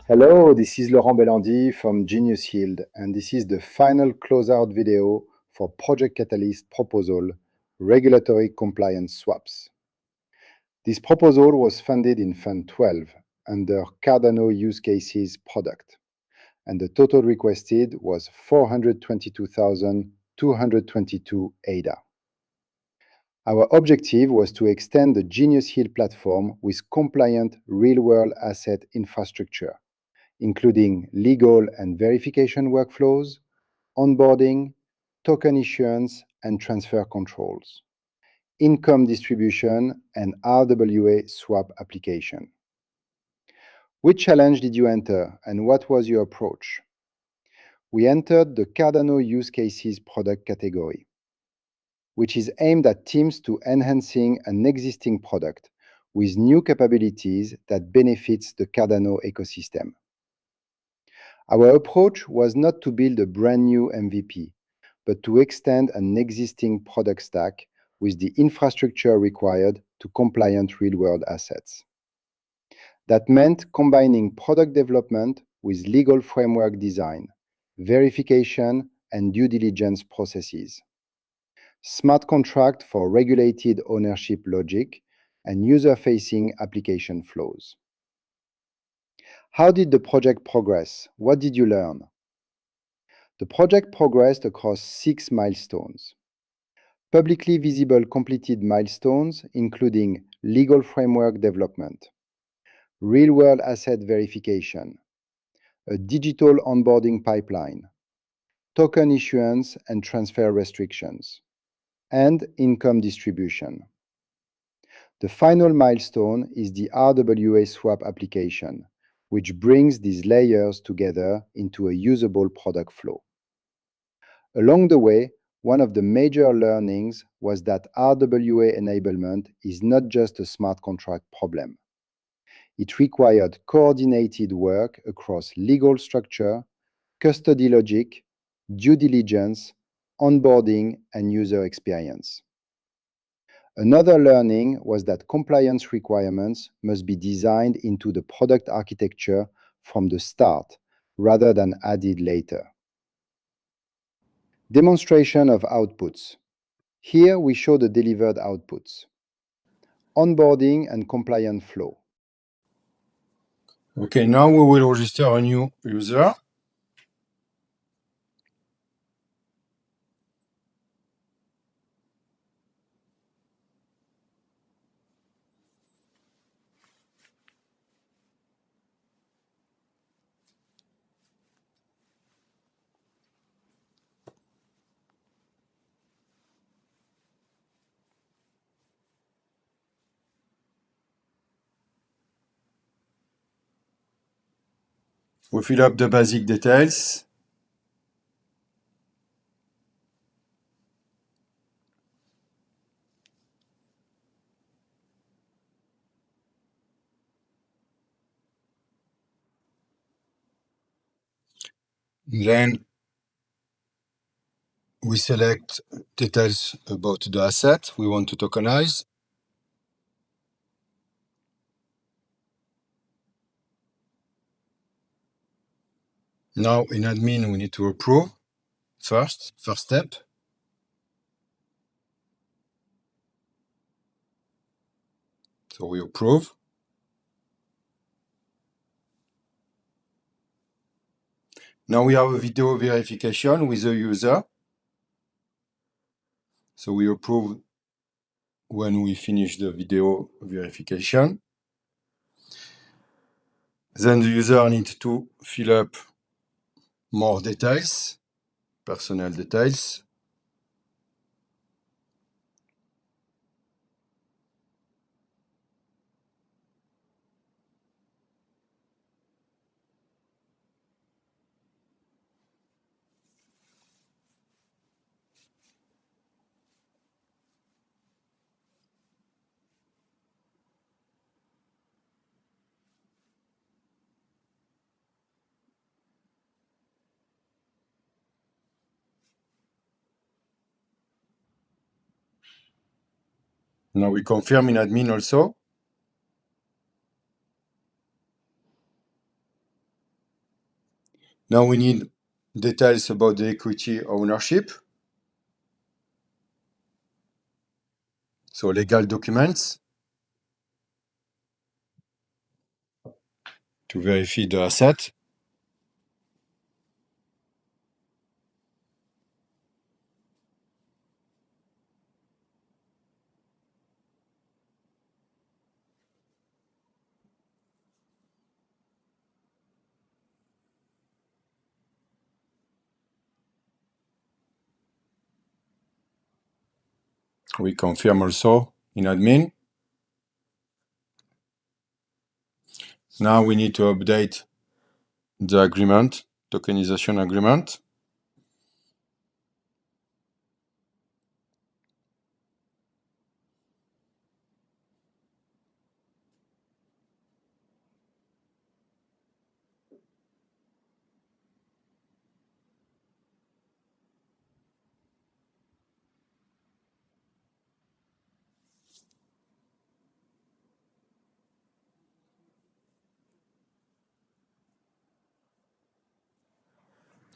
Hello, this is Laurent Bellandi from Genius Yield, and this is the final closeout video for Project Catalyst proposal, Regulatory Compliance Swaps. This proposal was funded in Fund 12 under Cardano Use Cases product, and the total requested was 422,222 ADA. Our objective was to extend the Genius Yield platform with compliant real-world asset infrastructure, including legal and verification workflows, onboarding, token issuance and transfer controls, income distribution, and RWA swap application. Which challenge did you enter, and what was your approach? We entered the Cardano Use Cases product category, which is aimed at teams to enhancing an existing product with new capabilities that benefits the Cardano ecosystem. Our approach was not to build a brand new MVP, but to extend an existing product stack with the infrastructure required to compliant real-world assets. That meant combining product development with legal framework design, verification, and due diligence processes, smart contract for regulated ownership logic, and user-facing application flows. How did the project progress? What did you learn? The project progressed across 6 milestones. Publicly visible completed milestones, including legal framework development, real-world asset verification, a digital onboarding pipeline, token issuance and transfer restrictions, and income distribution. The final milestone is the RWA swap application, which brings these layers together into a usable product flow. Along the way, one of the major learnings was that RWA enablement is not just a smart contract problem. It required coordinated work across legal structure, custody logic, due diligence, onboarding, and user experience. Another learning was that compliance requirements must be designed into the product architecture from the start rather than added later. Demonstration of outputs. Here we show the delivered outputs. Onboarding and compliant flow. Okay, now we will register a new user. We fill up the basic details. Then we select details about the asset we want to tokenize. Now in admin, we need to approve first step. So we approve. Now we have a video verification with the user. So we approve when we finish the video verification. Then the user needs to fill up more details, personal details. Now we confirm in admin also. Now we need details about the equity ownership. So legal documents to verify the asset. We confirm also in admin. Now we need to update the agreement, tokenization agreement.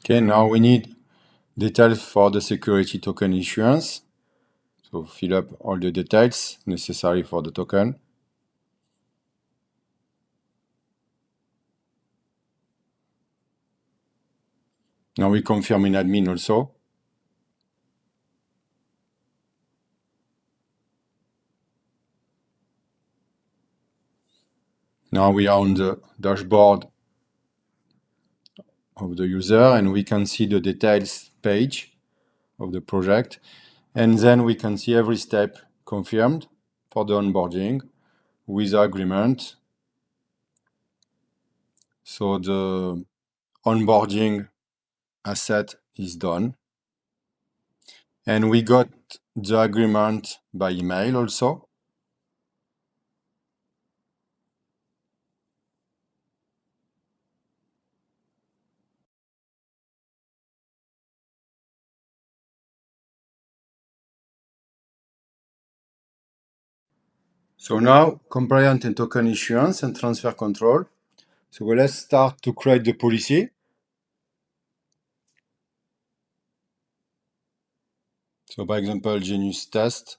Okay, now we need details for the security token issuance. So fill up all the details necessary for the token. Now we confirm in admin also. Now we are on the dashboard of the user and we can see the details page of the project. And then we can see every step confirmed for the onboarding with the agreement. So the onboarding asset is done. And we got the agreement by email also. So now, compliant and token issuance and transfer control. So let's start to create the policy. So by example, Genius test.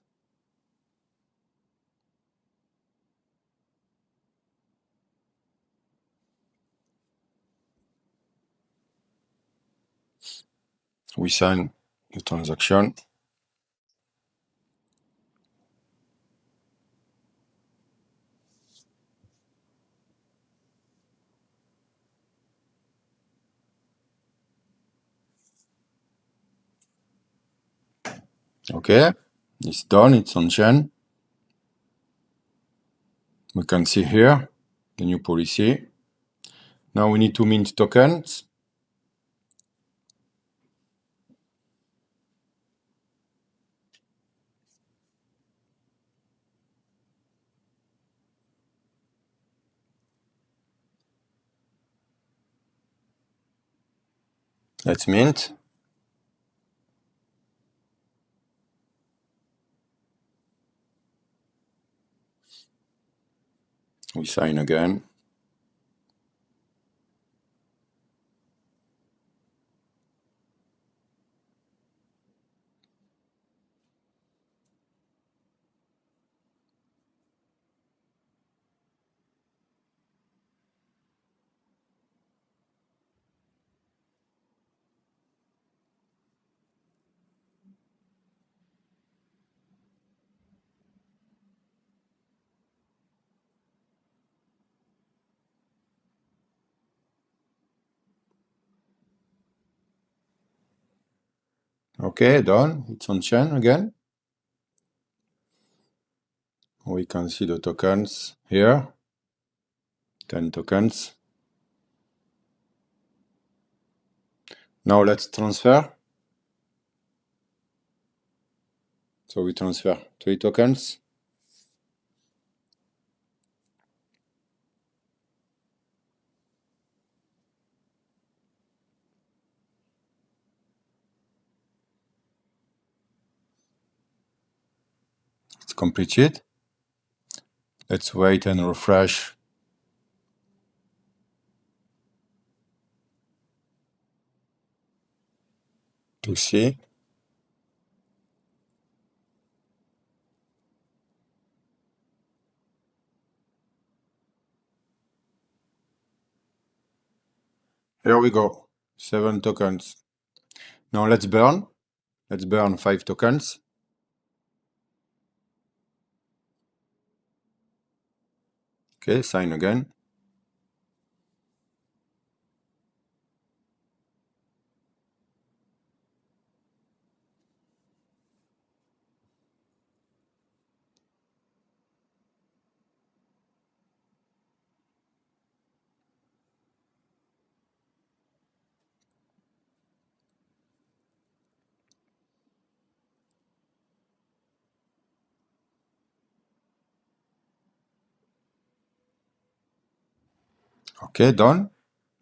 We sign the transaction. Okay, it's done, it's on chain. We can see here the new policy. Now we need to mint tokens. Let's mint. We sign again. Okay, done. It's on chain again. We can see the tokens here. 10 tokens. Now let's transfer. So we transfer 3 tokens. It's completed. Let's wait and refresh. to see. Here we go, 7 tokens. Now let's burn. Let's burn 5 tokens. Okay, sign again. Okay, done.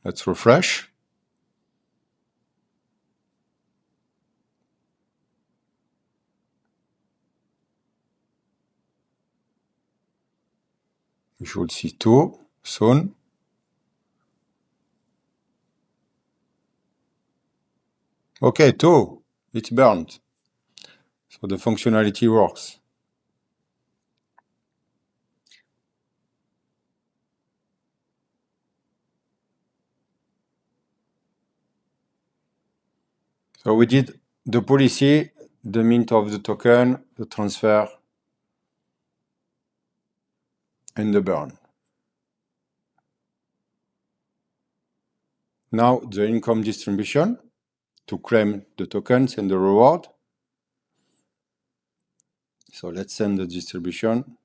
Let's refresh. We should see 2 soon. Okay, 2. It's burned. So the functionality works. So we did the policy, the mint of the token, the transfer, and the burn. Now the income distribution to claim the tokens and the reward. So let's send the distribution.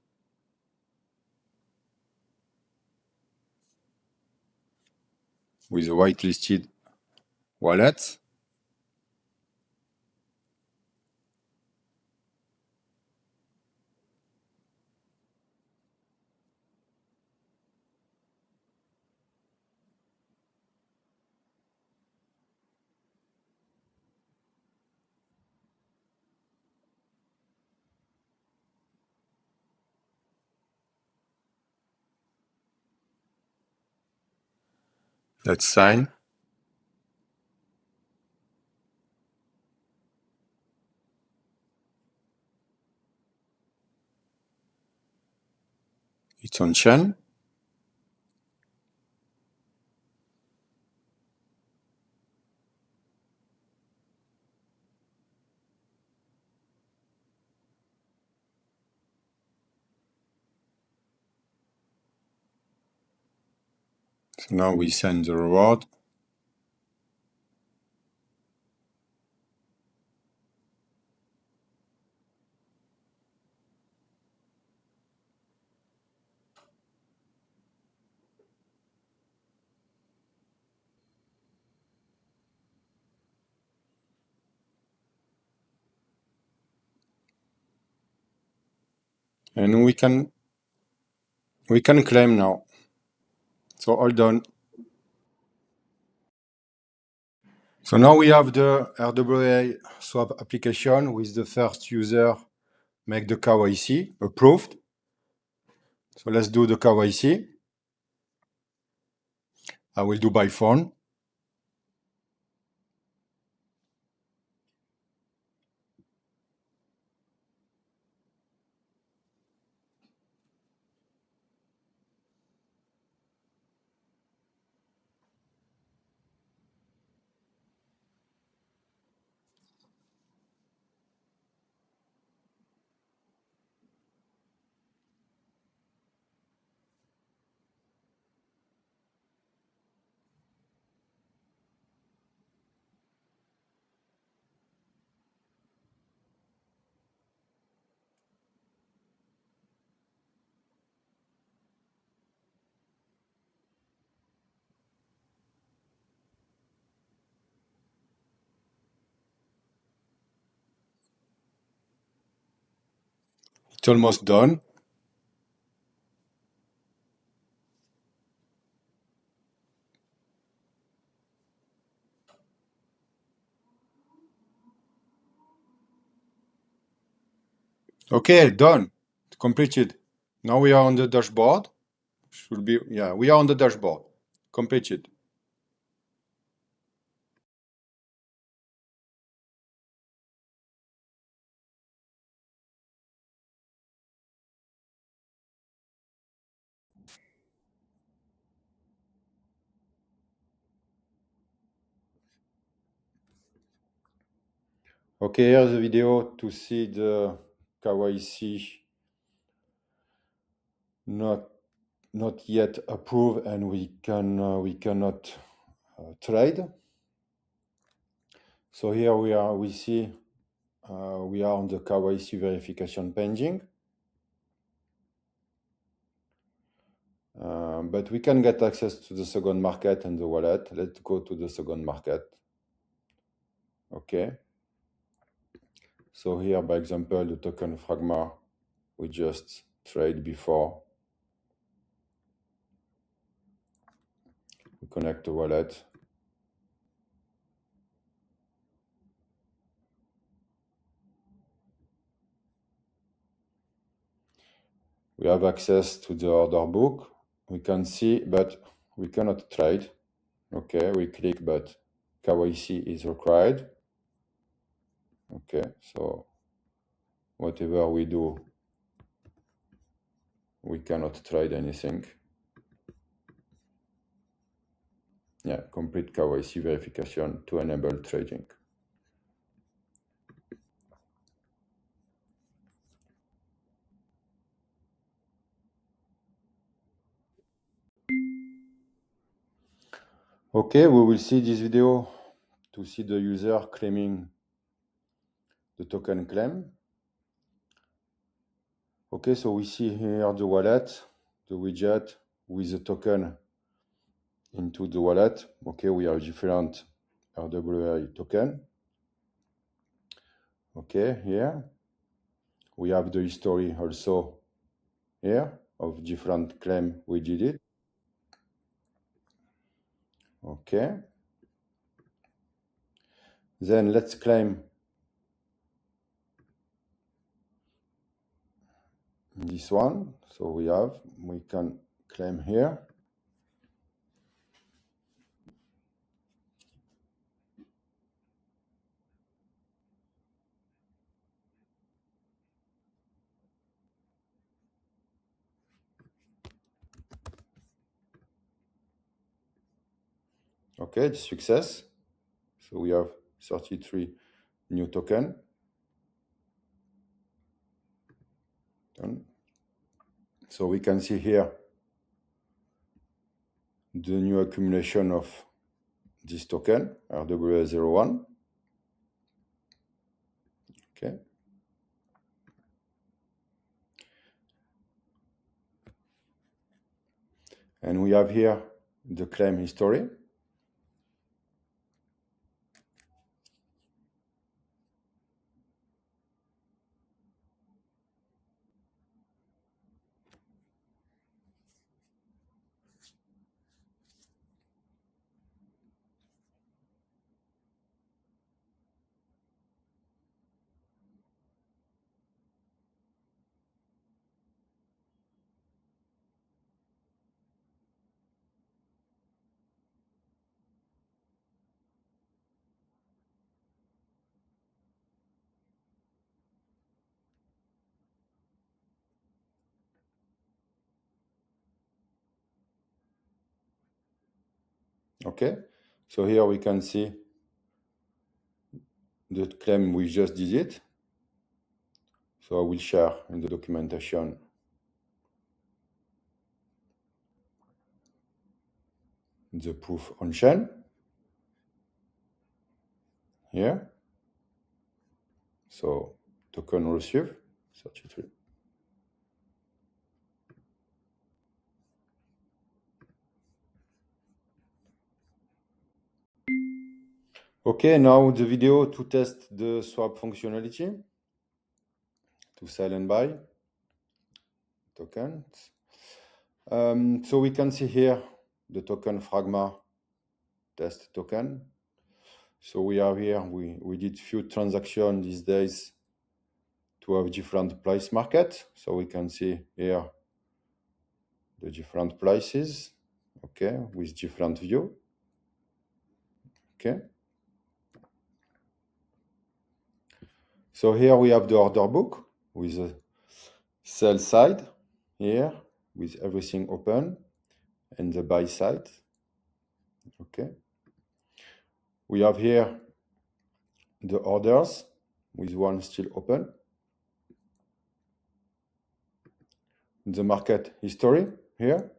With a whitelisted wallet. Let's sign. It's on chain. So now we send the reward. And we can claim now. So all done. So now we have the RWA swap application with the first user make the KYC approved. So let's do the KYC. I will do by phone. It's almost done. Okay, done. Completed. Now we are on the dashboard. We are on the dashboard. Completed. Okay, here's the video to see the KYC not yet approved, and we cannot trade. So here we see we are on the KYC verification pending. But we can get access to the second market and the wallet. Let's go to the second market. Okay. So here, by example, the token Fragma, we just trade before. We connect the wallet. We have access to the order book. We can see, but we cannot trade. Okay, we click, but KYC is required. Okay, so whatever we do, we cannot trade anything. Yeah, complete KYC verification to enable trading. Okay, we will see this video to see the user claiming the token claim. Okay, so we see here the wallet, the widget with the token into the wallet. Okay, we have different RWA token. Okay, here we have the history also here of different claim we did it. Okay. Then let's claim this one. So we can claim here. Okay, it's success. So we have 33 new token. Done. So we can see here the new accumulation of this token, RWA01. Okay. And we have here the claim history. Okay. So here we can see the claim we just did it. So I will share in the documentation the proof on chain here. So token received 33. Okay, now the video to test the swap functionality to sell and buy tokens. So we can see here the token Fragma test token. So we have here, we did few transactions these days to have different price market. So we can see here the different prices, okay, with different view, okay. So here we have the order book with the sell side here with everything open and the buy side, okay. We have here the orders with one still open. The market history here,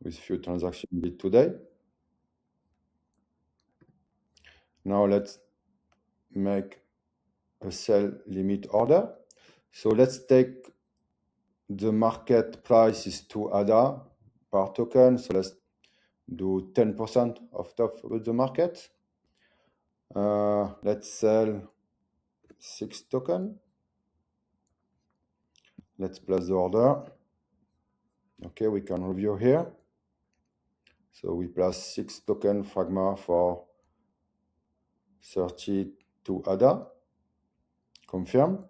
with few transactions did today. Now let's make a sell limit order. So let's take the market price is 2 ADA per token. So let's do 10% of top of the market. Let's sell 6 tokens. Let's place the order. Okay, we can review here. So we place 6 token Fragma for 32 ADA. Confirm.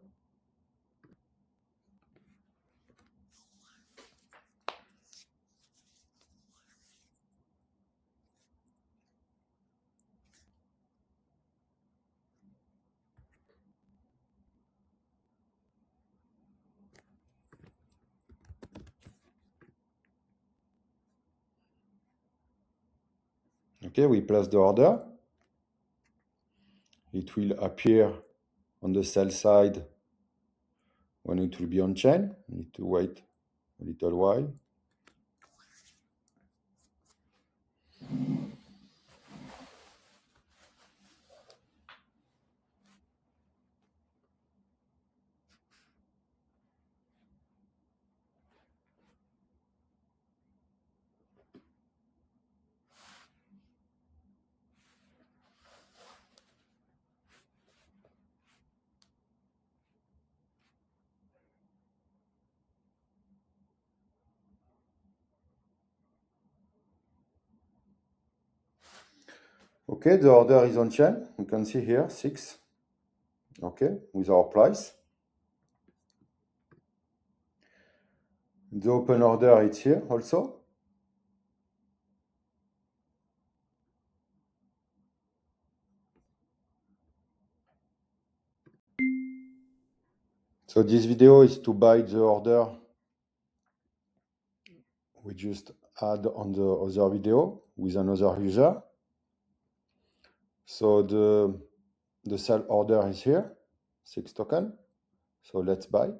Okay, we place the order. It will appear on the sell side when it will be on chain. We need to wait a little while. Okay, the order is on chain. You can see here 6. Okay, with our price. The open order is here also. So this video is to buy the order we just add on the other video with another user. So the sell order is here, 6 tokens. So let's buy.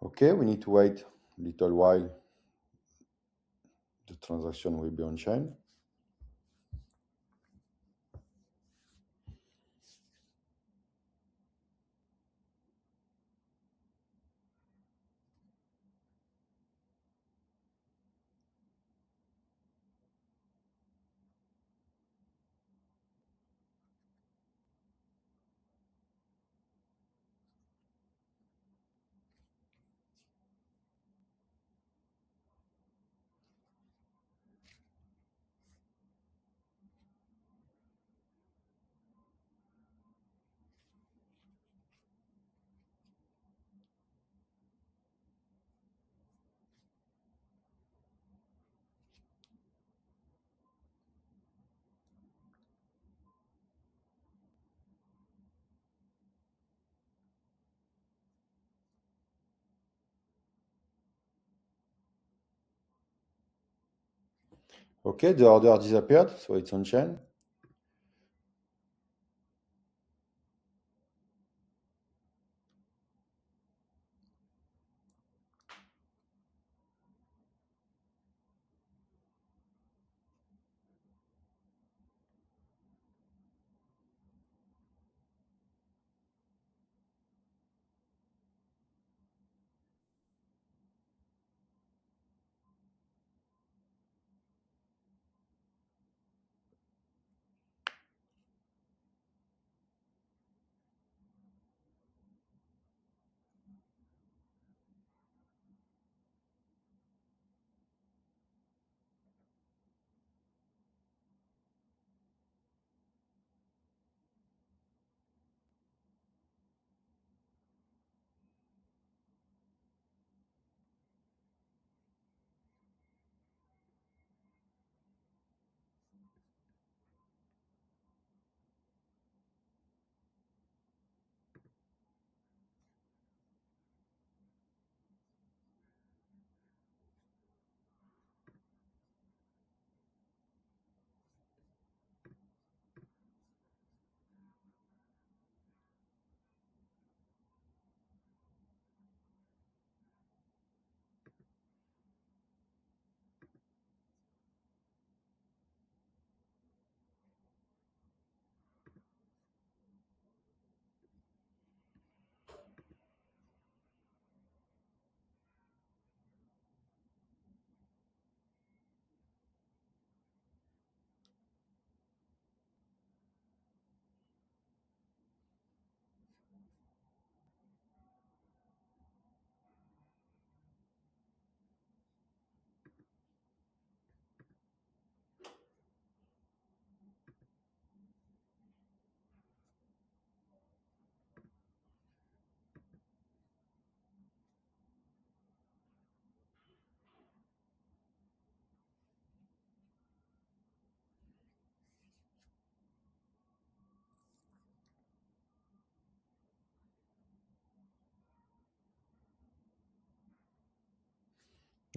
Okay, we need to wait a little while. The transaction will be on chain. Okay, the order disappeared, so it's on chain.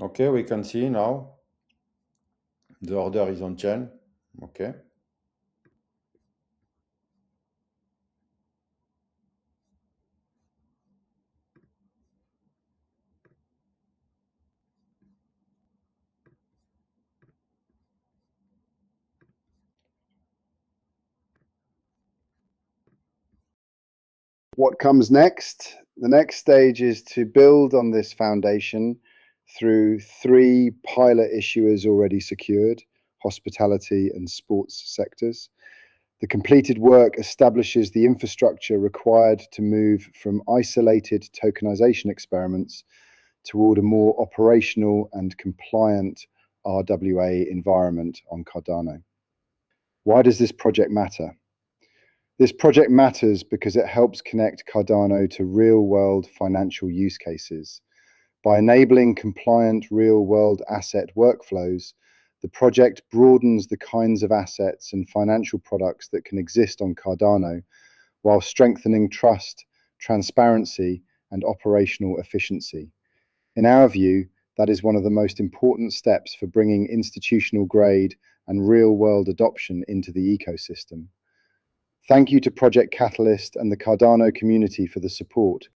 Okay, we can see now the order is on chain. Okay. What comes next? The next stage is to build on this foundation through 3 pilot issuers already secured, hospitality and sports sectors. The completed work establishes the infrastructure required to move from isolated tokenization experiments toward a more operational and compliant RWA environment on Cardano. Why does this project matter? This project matters because it helps connect Cardano to real-world financial use cases. By enabling compliant real-world asset workflows, the project broadens the kinds of assets and financial products that can exist on Cardano, while strengthening trust, transparency, and operational efficiency. In our view, that is one of the most important steps for bringing institutional-grade and real-world adoption into the ecosystem. Thank you to Project Catalyst and the Cardano community for the support.